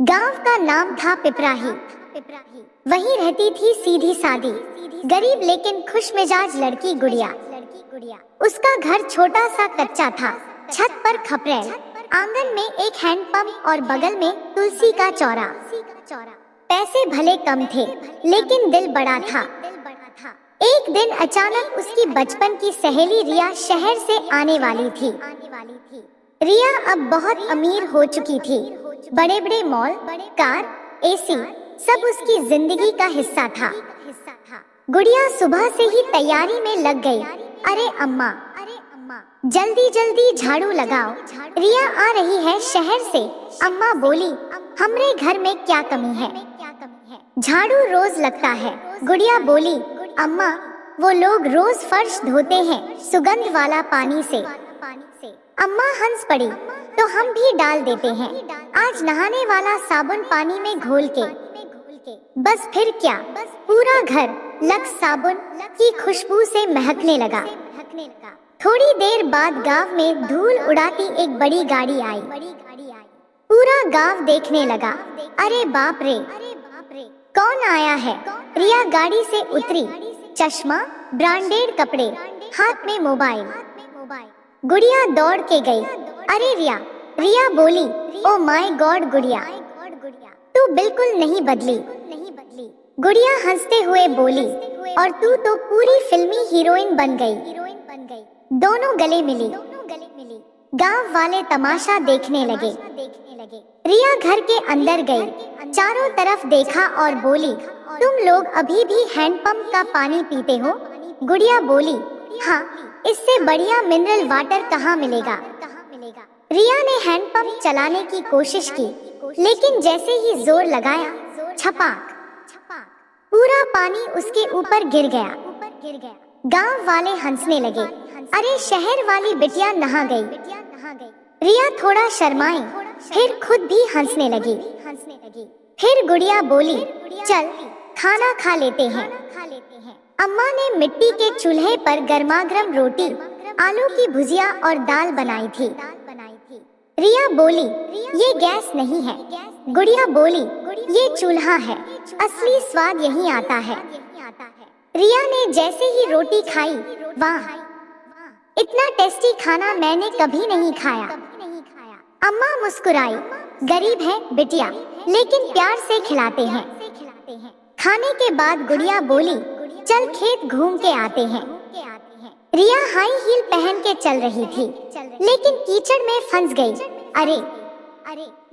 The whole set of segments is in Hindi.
गांव का नाम था पिपराही। वहीं रहती थी सीधी सादी गरीब लेकिन खुशमिजाज लड़की गुड़िया। उसका घर छोटा सा कच्चा था, छत पर खपरेल, आंगन में एक हैंडपंप और बगल में तुलसी का चौरा। पैसे भले कम थे लेकिन दिल बड़ा था। एक दिन अचानक उसकी बचपन की सहेली रिया शहर से आने वाली थी। रिया अब बहुत अमीर हो चुकी थी। बड़े बड़े मॉल, कार, एसी सब उसकी जिंदगी का हिस्सा था। गुड़िया सुबह से ही तैयारी में लग गई। अरे अम्मा, जल्दी जल्दी झाड़ू लगाओ, रिया आ रही है शहर से। अम्मा बोली, हमरे घर में क्या कमी है, झाड़ू रोज लगता है। गुड़िया बोली, अम्मा वो लोग रोज फर्श धोते हैं सुगंध वाला पानी से। अम्मा हंस पड़ी, तो हम भी डाल देते हैं, आज नहाने वाला साबुन पानी में घोल के। बस फिर क्या, पूरा घर लक्स साबुन की खुशबू से महकने लगा। थोड़ी देर बाद गांव में धूल उड़ाती एक बड़ी गाड़ी आई। पूरा गांव देखने लगा। अरे बाप रे, कौन आया है? रिया गाड़ी से उतरी, चश्मा, ब्रांडेड कपड़े, हाथ में मोबाइल। गुड़िया दौड़ के गई। अरे रिया, रिया बोली, ओ माय गॉड गुड़िया, तू बिल्कुल नहीं बदली। गुड़िया हंसते हुए बोली, और तू तो पूरी फिल्मी हीरोइन बन गई। दोनों गले मिली। गांव वाले तमाशा देखने लगे। रिया घर के अंदर गई, चारों तरफ देखा और बोली, तुम लोग अभी भी हैंडपंप का पानी पीते हो? गुड़िया बोली, हाँ, इससे बढ़िया मिनरल वाटर कहाँ मिलेगा। रिया ने हैंडपंप चलाने की कोशिश की, लेकिन जैसे ही जोर लगाया, छपाक, पूरा पानी उसके ऊपर गिर गया। गांव वाले हंसने लगे। अरे शहर वाली बिटिया नहा गई। रिया थोड़ा शर्माई, फिर खुद भी हंसने लगी। फिर गुड़िया बोली, चल खाना खा लेते हैं। अम्मा ने मिट्टी के चूल्हे पर गर्मागर्म रोटी, आलू की भुजिया और दाल बनाई थी। रिया बोली, ये गैस नहीं है। गुड़िया बोली, ये चूल्हा है, असली स्वाद यहीं आता है। रिया ने जैसे ही रोटी खाई, वाह, इतना टेस्टी खाना मैंने कभी नहीं खाया। अम्मा मुस्कुराई, गरीब है बिटिया, लेकिन प्यार से खिलाते हैं। खाने के बाद गुड़िया बोली, चल खेत घूम के आते हैं। रिया हाई हील पहन के चल रही थी, लेकिन कीचड़ में फंस गई। अरे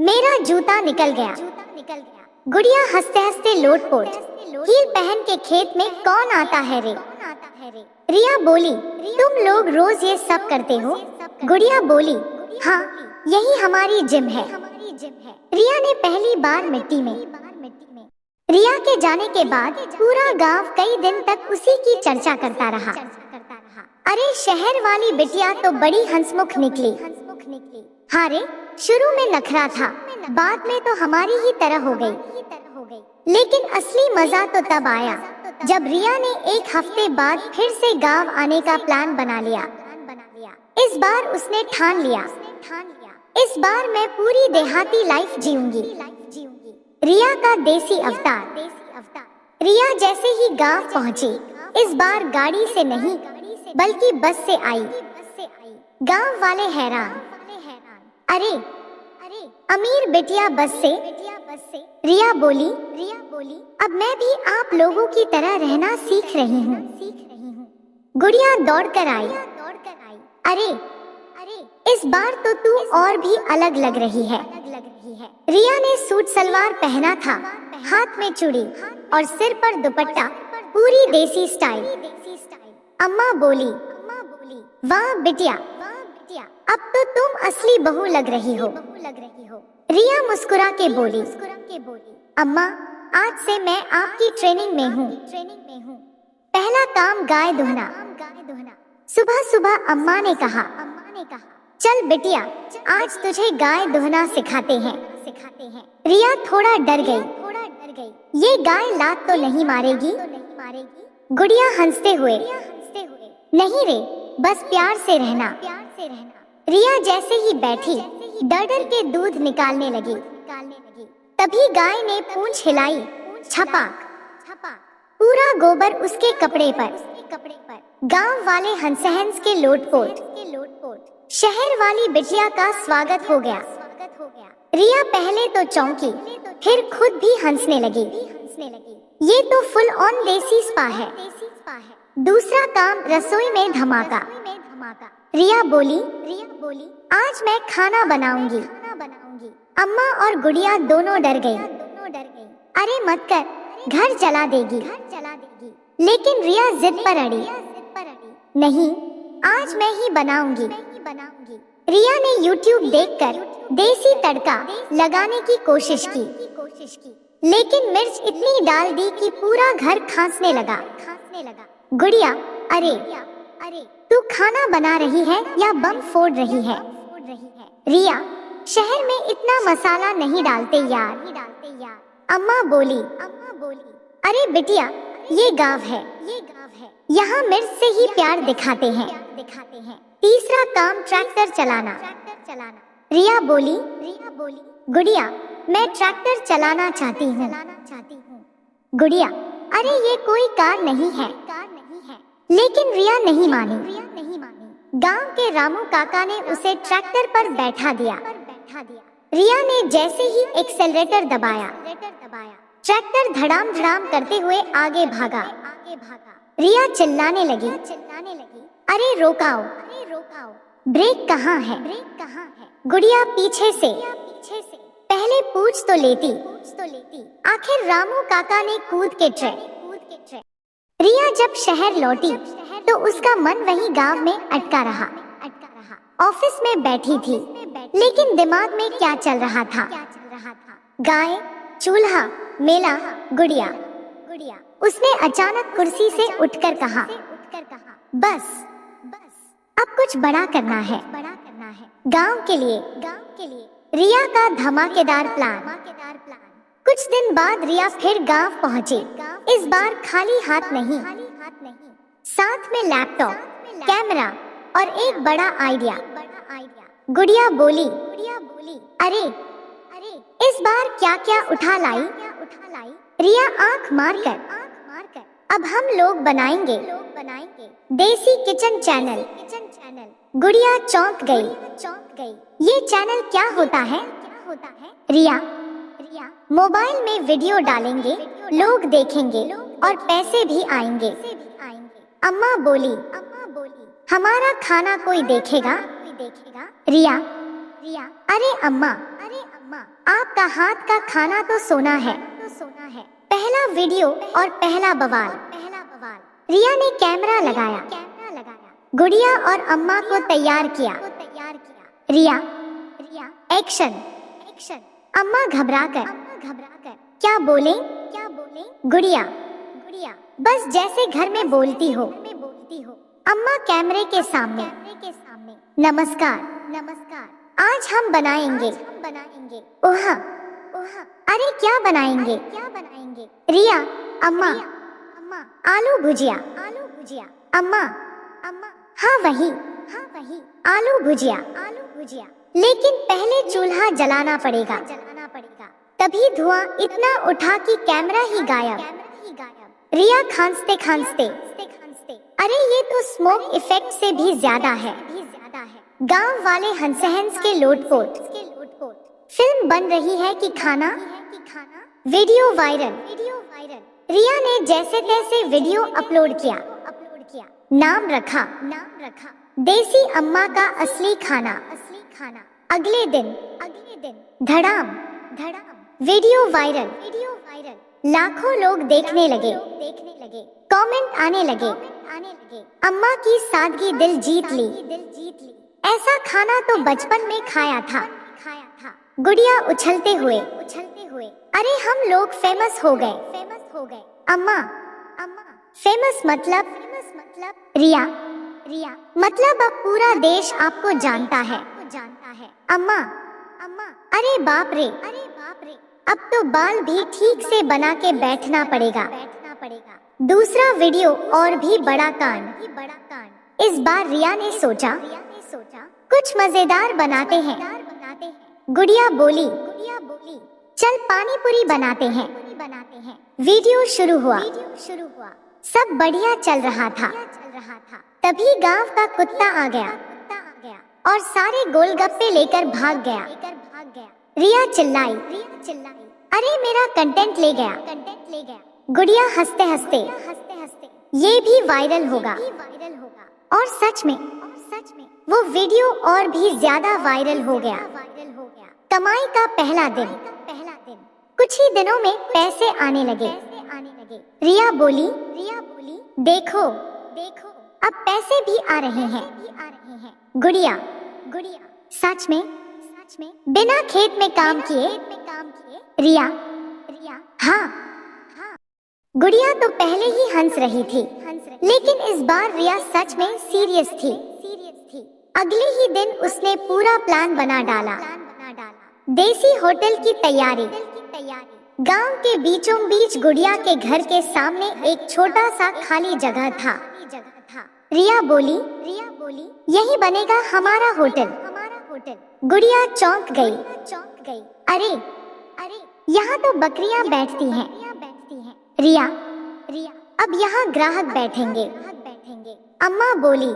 मेरा जूता निकल गया। गुड़िया हंसते हंसते लोटपोट, हील पहन के खेत में कौन आता है रे? रिया बोली, तुम लोग रोज ये सब करते हो? गुड़िया बोली, हाँ, यही हमारी जिम है। रिया ने पहली बार मिट्टी में। रिया के जाने के बाद पूरा गांव कई दिन तक उसी की चर्चा करता रहा। अरे शहर वाली बिटिया तो बड़ी हंसमुख निकली। हाँ रे, शुरू में नखरा था, बाद में तो हमारी ही तरह हो गई। लेकिन असली मजा तो तब आया जब रिया ने एक हफ्ते बाद फिर से गांव आने का प्लान बना लिया। इस बार उसने ठान लिया, इस बार मैं पूरी देहाती लाइफ जीऊंगी। रिया का देसी अवतार। रिया जैसे ही गांव पहुंची, इस बार गाड़ी से नहीं बल्कि बस से आई। गांव वाले हैरान। अरे अमीर बिटिया बस से? रिया बोली, अब मैं भी आप लोगों की तरह रहना सीख रही हूँ। गुड़िया दौड़ कर आई। अरे इस बार तो तू और भी अलग लग रही है। रिया ने सूट सलवार पहना था, हाथ में चूड़ी और सिर पर दुपट्टा, पूरी देसी स्टाइल। अम्मा बोली, वाह बिटिया, अब तो तुम असली बहू लग रही हो। रिया मुस्कुरा के बोली, अम्मा आज से मैं आपकी ट्रेनिंग में हूँ। पहला काम गाय दुहना। सुबह सुबह अम्मा ने कहा, चल बिटिया, आज तुझे गाय दुहना सिखाते हैं। रिया थोड़ा डर गई, ये गाय लात तो नहीं मारेगी? गुड़िया हंसते हुए, नहीं रे, बस प्यार से रहना। रिया जैसे ही बैठी, डर डर के दूध निकालने लगी। तभी गाय ने पूंछ हिलाई, छपाक छपाक, पूरा गोबर उसके कपड़े पर। गांव वाले हंस के लोटपोट, शहर वाली बिटिया का स्वागत हो गया। रिया पहले तो चौंकी, फिर खुद भी हंसने लगी। ये तो फुल ऑन देसी स्पा है। दूसरा काम रसोई में धमाका। रिया बोली, आज मैं खाना बनाऊंगी। अम्मा और गुड़िया दोनों डर गई। अरे मत कर, घर जला देगी। लेकिन रिया जिद पर अड़ी, नहीं, आज मैं ही बनाऊंगी। रिया ने YouTube देखकर देसी तड़का लगाने की कोशिश की, लेकिन मिर्च इतनी डाल दी कि पूरा घर खांसने लगा। गुड़िया, अरे तू खाना बना रही है या बम फोड़ रही है? रिया, शहर में इतना मसाला नहीं डालते यार। अम्मा बोली, अरे बिटिया, ये गाँव है, यहाँ मिर्च से ही प्यार दिखाते हैं। तीसरा काम ट्रैक्टर चलाना। रिया बोली, गुड़िया, मैं ट्रैक्टर चलाना चाहती हूँ। गुड़िया, अरे ये कोई कार नहीं है। लेकिन रिया नहीं मानी। गांव के रामू काका ने उसे ट्रैक्टर पर बैठा दिया। रिया ने जैसे ही एक्सेलरेटर दबाया, ट्रैक्टर धड़ाम धड़ाम करते हुए आगे भागा। रिया चिल्लाने लगी, अरे रोकाओ, ब्रेक कहाँ है? गुड़िया पीछे से, पहले पूछ तो लेती। आखिर रामू काका ने कूद के ट्रैक। रिया जब शहर लौटी तो उसका मन वही गांव में अटका रहा। ऑफिस में बैठी थी, लेकिन दिमाग में क्या चल रहा था? गाय, चूल्हा, मेला, गुड़िया। उसने अचानक कुर्सी से उठकर कहा, बस अब कुछ बड़ा करना है, गांव के लिए। रिया का धमाकेदार प्लान। कुछ दिन बाद रिया फिर गांव पहुंची। इस बार खाली हाथ नहीं, साथ में लैपटॉप, कैमरा और एक बड़ा आइडिया। गुड़िया बोली, अरे इस बार क्या क्या उठा लाई? रिया आंख मारकर, अब हम लोग बनाएंगे देसी किचन चैनल। गुड़िया चौंक गई। ये चैनल क्या होता है? रिया, मोबाइल में वीडियो डालेंगे, लोग देखेंगे और पैसे भी आएंगे। अम्मा बोली, हमारा खाना कोई देखेगा? रिया, अरे अम्मा, आपका हाथ का खाना तो सोना है। पहला वीडियो और पहला बवाल। रिया ने कैमरा लगाया, गुड़िया और अम्मा को तैयार किया। रिया, एक्शन। अम्मा घबराकर, क्या बोले? गुड़िया, बस जैसे घर में बोलती हो। अम्मा कैमरे के सामने, नमस्कार, आज हम बनाएंगे। ओहा, अरे क्या बनाएंगे? रिया, अम्मा, आलू भुजिया। अम्मा, हाँ वही, आलू भुजिया। लेकिन पहले चूल्हा जलाना पड़ेगा। तभी धुआं इतना उठा कि कैमरा ही गायब। रिया खांसते, अरे ये तो स्मोक इफेक्ट से भी ज्यादा है। गांव वाले हंस के लोटपोट। फिल्म बन रही है कि खाना? Video viral. रिया ने जैसे तैसे वीडियो अपलोड किया। नाम रखा देसी अम्मा का असली खाना। अगले दिन धड़ाम वीडियो वायरल। लाखों लोग देखने लगे, कमेंट आने लगे। अम्मा की सादगी दिल जीत ली। ऐसा खाना तो बचपन में खाया था। गुड़िया उछलते हुए, अरे हम लोग फेमस हो गए। अम्मा, फेमस मतलब? रिया, मतलब अब पूरा देश आपको जानता है। अम्मा, अरे बाप रे, अब तो बाल भी ठीक से बना के बैठना पड़ेगा। दूसरा वीडियो और भी बड़ा कांड। इस बार रिया ने सोचा कुछ मजेदार बनाते हैं। गुड़िया बोली, चल पानी पूरी बनाते हैं। वीडियो शुरू हुआ। सब बढ़िया चल रहा था। तभी गांव का कुत्ता आ गया और सारे गोलगप्पे लेकर भाग गया। रिया चिल्लाई, अरे मेरा कंटेंट ले गया। गुड़िया हंसते हंसते, ये भी वायरल होगा। और सच में वो वीडियो और भी ज्यादा वायरल हो गया। कमाई का पहला दिन। कुछ ही दिनों में पैसे आने लगे। रिया बोली, देखो अब पैसे भी आ रहे हैं। गुड़िया, सच में बिना खेत में काम किए? रिया, हाँ। गुड़िया तो पहले ही हंस रही थी, लेकिन इस बार रिया सच में सीरियस थी। अगले ही दिन उसने पूरा प्लान बना डाला। देसी होटल की तैयारी। गांव के बीचों बीच गुड़िया के घर के सामने एक छोटा सा खाली जगह था। रिया बोली, यही बनेगा हमारा होटल। गुड़िया चौंक गई। अरे यहाँ तो बकरियां बैठती हैं। रिया, अब यहाँ ग्राहक बैठेंगे। अम्मा बोली,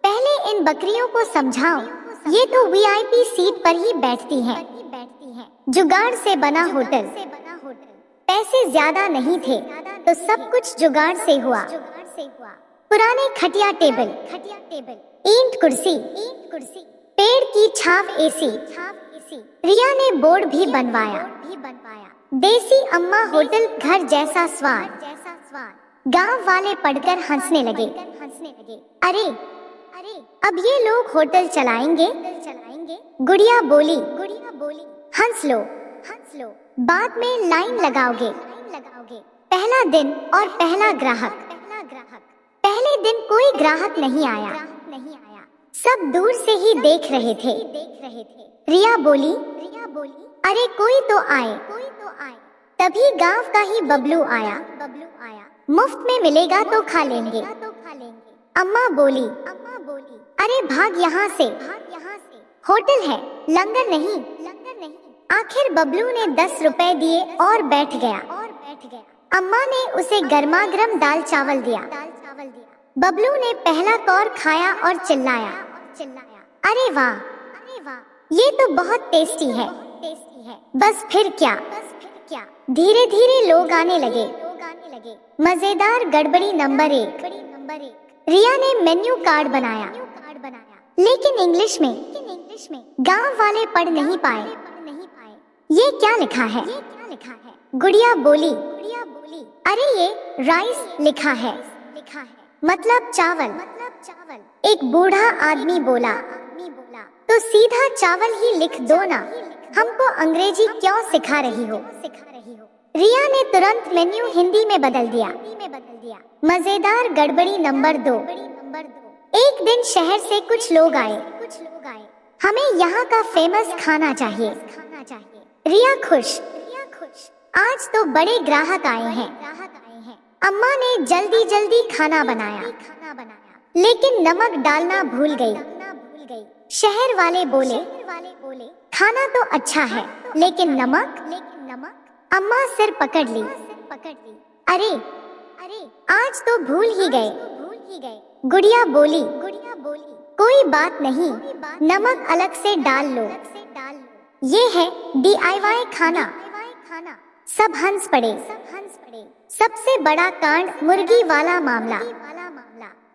पहले इन बकरियों को समझाओ, ये तो वीआईपी सीट पर ही बैठती हैं। जुगाड़ से बना होटल। पैसे ज्यादा नहीं थे तो सब कुछ जुगाड़ से हुआ। पुराने खटिया टेबल, ईंट कुर्सी, पेड़ की छाव एसी। रिया ने बोर्ड भी बनवाया। देसी अम्मा होटल घर जैसा स्वाद। गांव वाले पढ़कर हंसने लगे। अरे अब ये लोग होटल चलाएंगे। गुड़िया बोली, हंस लो। बाद में लाइन लगाओगे। पहला दिन और पहला ग्राहक। पहले दिन कोई ग्राहक नहीं आया। सब दूर से ही देख रहे थे। रिया बोली, अरे कोई तो आए। तभी गांव का ही बबलू आया। मुफ्त में मिलेगा तो खा लेंगे। अम्मा बोली, अरे भाग यहाँ से, होटल है, लंगर नहीं। आखिर बबलू ने 10 रुपए दिए और बैठ गया। अम्मा ने उसे गर्मा गर्म दाल चावल दिया। बबलू ने पहला कौर खाया और चिल्लाया, अरे वाह, ये तो बहुत टेस्टी है। बस फिर क्या, धीरे धीरे लोग आने लगे। मजेदार गड़बड़ी नंबर 1। रिया ने मेन्यू कार्ड बनाया, लेकिन इंग्लिश में। गांव वाले पढ़ नहीं पाए। ये क्या लिखा है? गुड़िया बोली, अरे ये राइस लिखा है, मतलब चावल। एक बूढ़ा आदमी बोला, तो सीधा चावल ही लिख दो ना, हमको अंग्रेजी क्यों सिखा रही हो? रिया ने तुरंत मेन्यू हिंदी में बदल दिया। मजेदार गड़बड़ी नंबर 2। एक दिन शहर से कुछ लोग आए। हमें यहाँ का फेमस खाना चाहिए। रिया खुश, आज तो बड़े ग्राहक आए हैं। अम्मा ने जल्दी जल्दी खाना बनाया, लेकिन नमक डालना भूल गई। शहर वाले बोले, खाना तो अच्छा है, लेकिन नमक। अम्मा सिर पकड़ ली। अरे आज तो भूल ही गए। गुड़िया बोली, कोई बात नहीं, नमक अलग से डाल लो। ये है DIY खाना। सब हंस पड़े। सबसे बड़ा कांड, मुर्गी वाला मामला।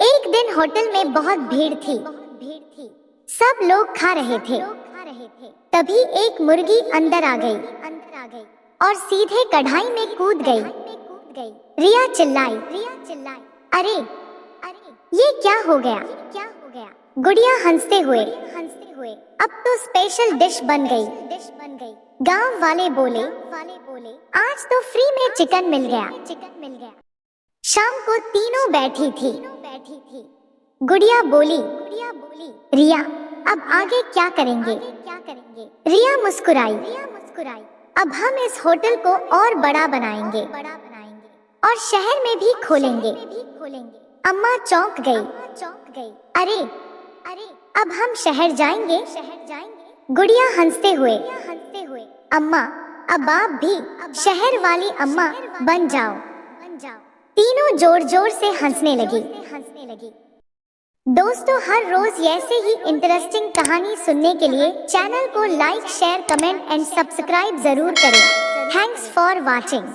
एक दिन होटल में बहुत भीड़ थी। सब लोग खा रहे थे। तभी एक मुर्गी अंदर आ गई और सीधे कढ़ाई में कूद गई। रिया चिल्लाई, अरे ये क्या हो गया? गुड़िया हंसते हुए, अब तो स्पेशल डिश बन गई। गांव वाले बोले, आज तो फ्री में चिकन मिल गया। शाम को तीनों बैठी थी। गुड़िया बोली, रिया अब आगे क्या करेंगे? रिया मुस्कुराई, अब हम इस होटल को और बड़ा बनाएंगे और शहर में भी खोलेंगे। अम्मा चौंक गई। अरे अब हम शहर जाएंगे? गुड़िया हंसते हुए, अम्मा अब आप भी शहर वाली अम्मा बन जाओ। तीनों जोर जोर से हंसने लगी। दोस्तों, हर रोज ऐसे ही इंटरेस्टिंग कहानी सुनने के लिए चैनल को like, share, comment and subscribe जरूर करें। Thanks for watching.